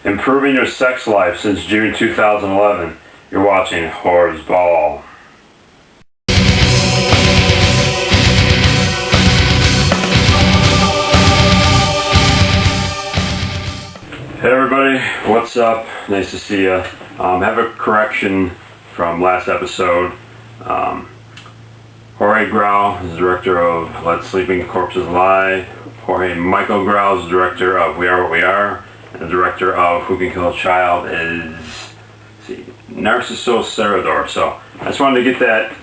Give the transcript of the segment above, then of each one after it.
Improving your sex life since June 2011. You're watching Whore's Ball. Hey everybody, what's up? Nice to see you. Have a correction from last episode. Jorge Grau is the director of Let Sleeping Corpses Lie. Jorge Michael Grau is the director of We Are What We Are. And the director of Who Can Kill a Child is Narciso Serrador. So I just wanted to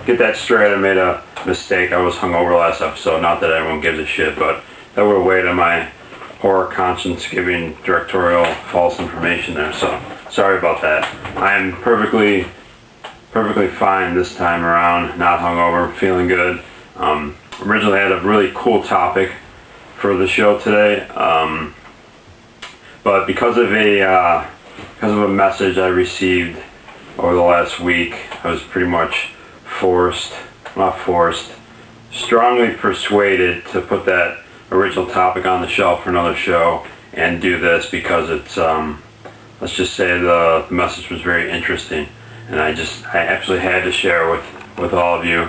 get that straight. I made a mistake. I was hungover last episode. Not that everyone gives a shit, but that would have weighed on my horror conscience giving directorial false information there. So sorry about that. I am perfectly fine this time around. Not hungover, feeling good. Originally I had a really cool topic for the show today. But because of a message I received over the last week, I was pretty much strongly persuaded to put that original topic on the shelf for another show and do this because it's, let's just say the message was very interesting, and I actually had to share with all of you.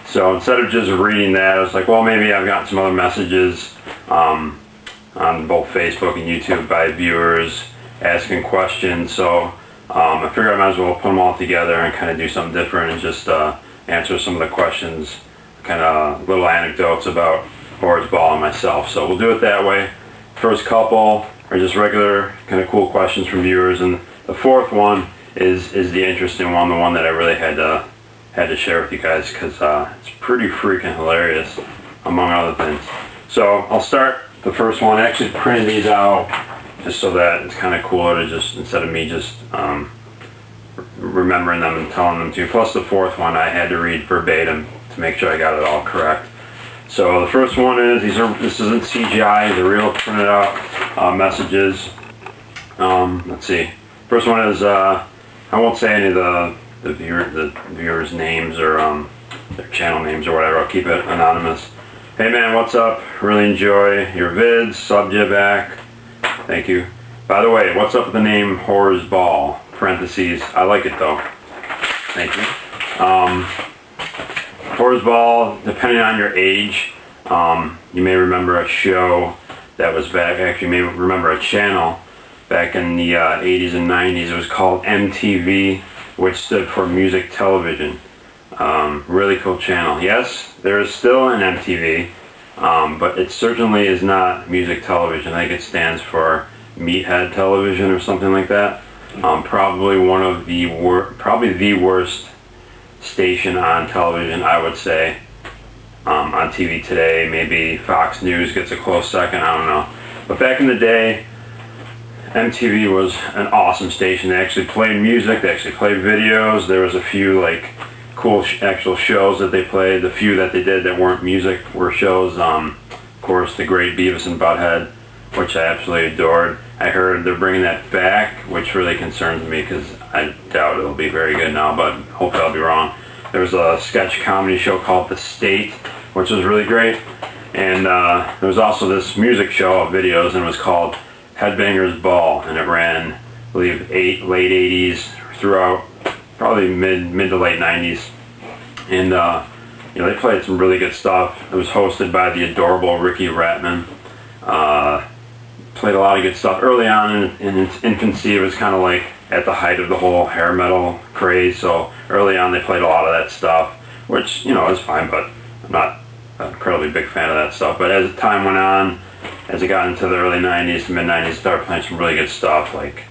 So instead of just reading that, I was like, well, maybe I've gotten some other messages on both Facebook and YouTube by viewers asking questions, so I figured I might as well put them all together and kind of do something different and just answer some of the questions, kind of little anecdotes about Whore's Ball and myself. So we'll do it that way. First couple are just regular kind of cool questions from viewers, and the fourth one is the interesting one, the one that I really had to share with you guys because it's pretty freaking hilarious, among other things. So I'll start the first one. I actually printed these out just so that it's kind of cooler to just, instead of me just remembering them and telling them to you. Plus the fourth one I had to read verbatim to make sure I got it all correct. So the first one is, this isn't CGI, the real printed out messages. Let's see. First one is, I won't say any of the viewers' names or their channel names or whatever. I'll keep it anonymous. Hey man, what's up? Really enjoy your vids. Subbed you back. Thank you. By the way, what's up with the name Whore's Ball? Parentheses. I like it though. Thank you. Whore's Ball, depending on your age, you may remember a show that was back, actually you may remember a channel back in the 80s and 90s. It was called MTV, which stood for Music Television. Really cool channel. Yes, there is still an MTV, but it certainly is not Music Television. I think it stands for Meathead Television or something like that. Probably the worst station on television, I would say. On TV today, maybe Fox News gets a close second, I don't know. But back in the day, MTV was an awesome station. They actually played music, they actually played videos. There was a few like cool actual shows that they played. The few that they did that weren't music were shows. Of course, the great Beavis and Butthead, which I absolutely adored. I heard they're bringing that back, which really concerns me because I doubt it'll be very good now, but hopefully I'll be wrong. There was a sketch comedy show called The State, which was really great. And there was also this music show of videos, and it was called Headbangers Ball, and it ran, I believe, late 80s throughout probably mid to late 90s. And they played some really good stuff. It was hosted by the adorable Ricky Ratman. Played a lot of good stuff. Early on in its infancy, it was kind of like at the height of the whole hair metal craze, so early on they played a lot of that stuff, which, is fine, but I'm not an incredibly big fan of that stuff. But as time went on, as it got into the early 90s, mid-90s, started playing some really good stuff, like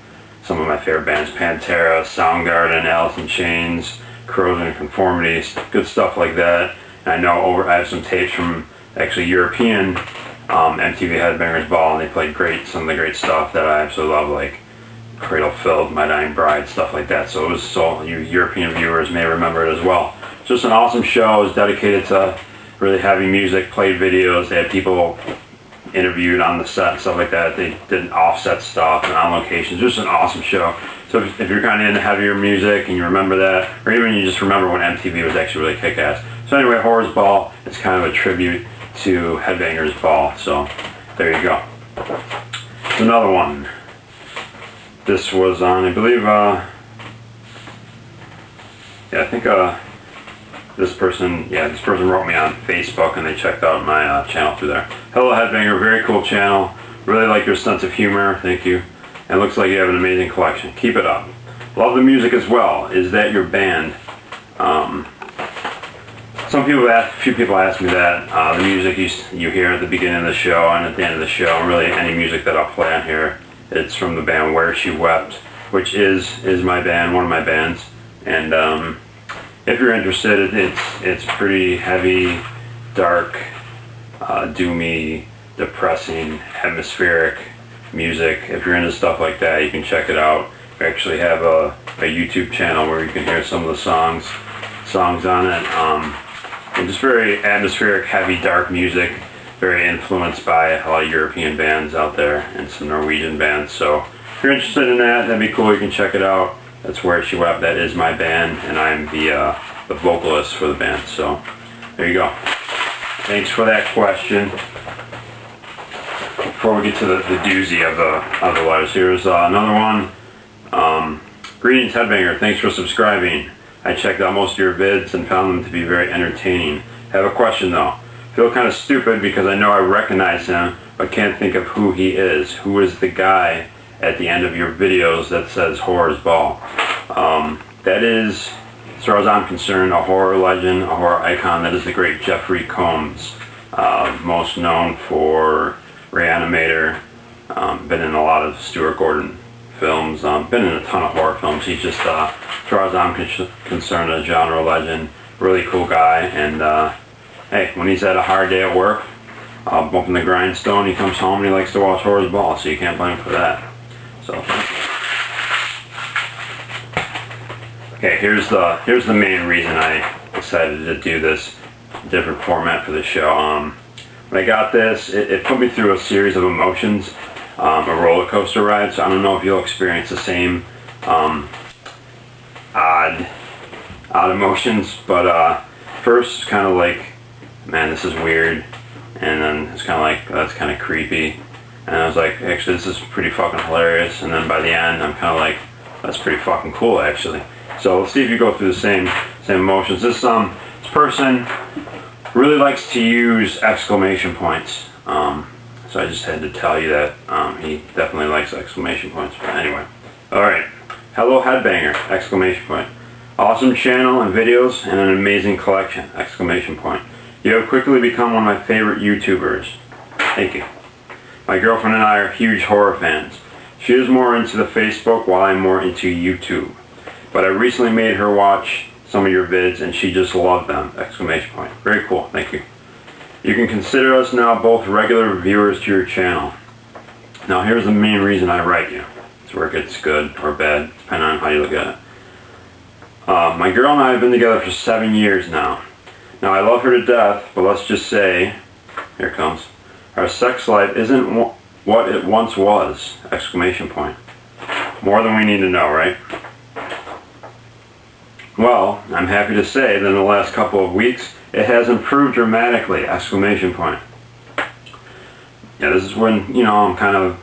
some of my favorite bands, Pantera, Soundgarden, Alice in Chains, Corrosion and Conformity, good stuff like that. And I know I have some tapes from actually European MTV Headbangers Ball, and they played some of the great stuff that I absolutely love, like Cradle Filled, My Dying Bride, stuff like that. So you European viewers may remember it as well. It's just an awesome show. It was dedicated to really heavy music, played videos. They had people interviewed on the set and stuff like that. They did offset stuff and on locations. Just an awesome show. So if you're kind of into heavier music and you remember that, or even you just remember when MTV was actually really kick-ass. So anyway, Whore's Ball is kind of a tribute to Headbangers Ball. So there you go. Another one. This was on, I believe, yeah, I think this person wrote me on Facebook, and they checked out my channel through there. Hello Headbanger, very cool channel. Really like your sense of humor, thank you. And it looks like you have an amazing collection. Keep it up. Love the music as well. Is that your band? A few people asked me that. The music you hear at the beginning of the show and at the end of the show, and really any music that I'll play on here, it's from the band Where She Wept, which is my band, one of my bands. And if you're interested, it's pretty heavy, dark, doomy, depressing, atmospheric music. If you're into stuff like that, you can check it out. We actually have a YouTube channel where you can hear some of the songs on it. And just very atmospheric, heavy, dark music. Very influenced by a lot of European bands out there and some Norwegian bands. So if you're interested in that, that'd be cool. You can check it out. That's Where She Wept. That is my band, and I'm the vocalist for the band. So there you go. Thanks for that question. Before we get to the doozy of the letters, here's another one. Greetings Headbanger, thanks for subscribing. I checked out most of your vids and found them to be very entertaining. Have a question though. Feel kind of stupid because I know I recognize him, but can't think of who he is. Who is the guy at the end of your videos that says Horror's Ball? That is, as far as I'm concerned, a horror legend, a horror icon. That is the great Jeffrey Combs, most known for Reanimator, been in a lot of Stuart Gordon films, been in a ton of horror films. He's just, as far as I'm concerned, a genre legend, really cool guy, and hey, when he's had a hard day at work, bumping the grindstone, he comes home and he likes to watch Horror's Ball, so you can't blame him for that. So, okay, here's the main reason I decided to do this different format for the show. When I got this, it put me through a series of emotions, a roller coaster ride. So I don't know if you'll experience the same odd emotions, but first it's kind of like, man, this is weird, and then it's kind of like, that's kind of creepy, and I was like, actually this is pretty fucking hilarious, and then by the end I'm kind of like, that's pretty fucking cool actually. So let's see if you go through the same emotions. This person really likes to use exclamation points, so I just had to tell you that he definitely likes exclamation points. But anyway, alright, hello Headbanger, exclamation point. Awesome channel and videos and an amazing collection, exclamation point. You have quickly become one of my favorite YouTubers. Thank you. My girlfriend and I are huge horror fans. She is more into the Facebook while I'm more into YouTube. But I recently made her watch some of your vids and she just loved them, exclamation point. Very cool, thank you. You can consider us now both regular viewers to your channel. Now here's the main reason I write you. It's where it gets good or bad, depending on how you look at it. My girl and I have been together for 7 years now. Now I love her to death, but let's just say, here it comes, our sex life isn't what it once was, exclamation point. More than we need to know, right? Well, I'm happy to say that in the last couple of weeks, it has improved dramatically, exclamation point. Yeah, this is when, you know, I'm kind of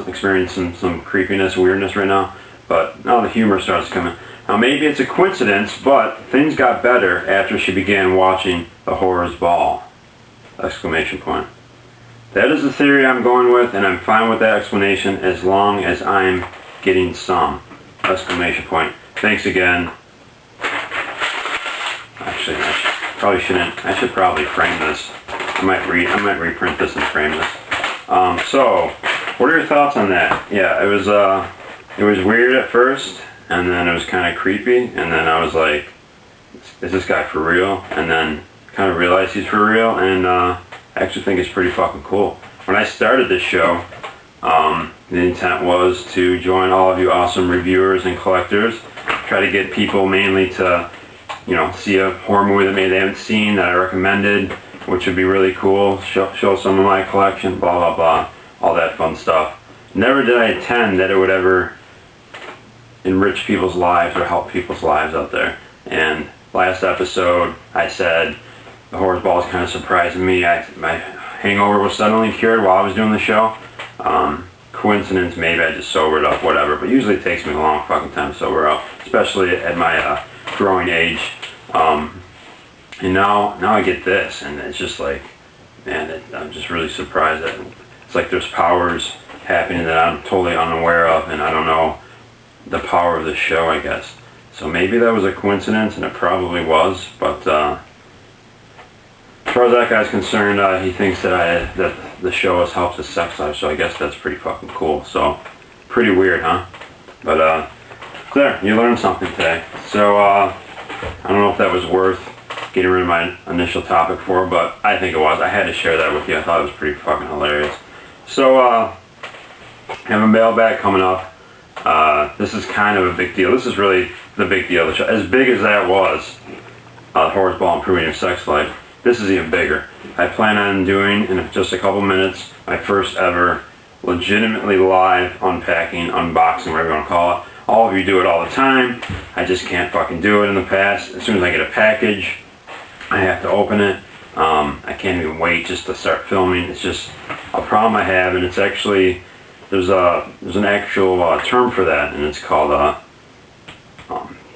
experiencing some creepiness, weirdness right now, but now the humor starts coming. Now maybe it's a coincidence, but things got better after she began watching the Horror's Ball, exclamation point. That is the theory I'm going with, and I'm fine with that explanation as long as I'm getting some, exclamation point. Thanks again. Actually, I should probably frame this. I might reprint this and frame this. So, what are your thoughts on that? Yeah, it was weird at first, and then it was kind of creepy, and then I was like, is this guy for real? And then kind of realized he's for real, and I actually think it's pretty fucking cool. When I started this show, the intent was to join all of you awesome reviewers and collectors, try to get people mainly to, you know, see a horror movie that maybe they haven't seen that I recommended, which would be really cool, show some of my collection, blah blah blah, all that fun stuff. Never did I intend that it would ever enrich people's lives or help people's lives out there. And last episode I said the Horror's Ball is kind of surprising me. My hangover was suddenly cured while I was doing the show. coincidence, maybe I just sobered up, whatever, but usually it takes me a long fucking time to sober up, especially at my growing age. And now I get this, and it's just like, man, I'm just really surprised that it's like there's powers happening that I'm totally unaware of, and I don't know the power of the show, I guess. So maybe that was a coincidence, and it probably was, but as far as that guy's concerned, he thinks that the show has helped his sex life, so I guess that's pretty fucking cool. So, pretty weird, huh? But, there, you learned something today. So, I don't know if that was worth getting rid of my initial topic for, but I think it was. I had to share that with you. I thought it was pretty fucking hilarious. So, I have a mailbag coming up. This is kind of a big deal. This is really the big deal of the show. As big as that was, Horseball Improving Your Sex Life, this is even bigger. I plan on doing, in just a couple minutes, my first ever legitimately live unpacking, unboxing, whatever you want to call it. All of you do it all the time. I just can't fucking do it in the past. As soon as I get a package, I have to open it. I can't even wait just to start filming. It's just a problem I have, and it's actually, there's an actual term for that, and it's called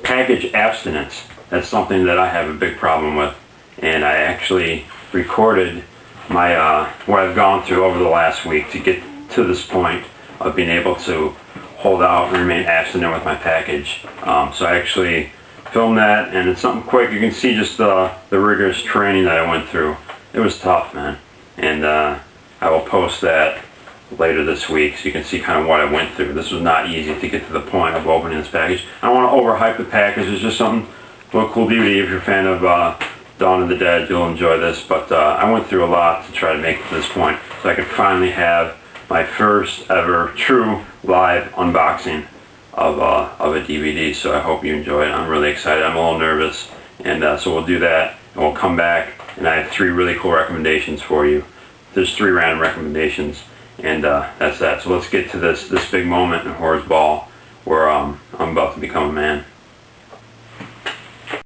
package abstinence. That's something that I have a big problem with, and I actually recorded my what I've gone through over the last week to get to this point of being able to hold out and remain abstinent with my package. So I actually filmed that, and it's something quick. You can see just the rigorous training that I went through. It was tough, man, and I will post that later this week so you can see kind of what I went through. This was not easy to get to the point of opening this package. I don't want to overhype the package. It's just something, little cool beauty. If you're a fan of Dawn of the Dead, you'll enjoy this, but I went through a lot to try to make it to this point so I could finally have my first ever true live unboxing of a DVD. So I hope you enjoy it. I'm really excited. I'm a little nervous, and so we'll do that, and we'll come back, and I have 3 really cool recommendations for you. There's 3 random recommendations, and that's that. So let's get to this big moment in Horseball where I'm about to become a man.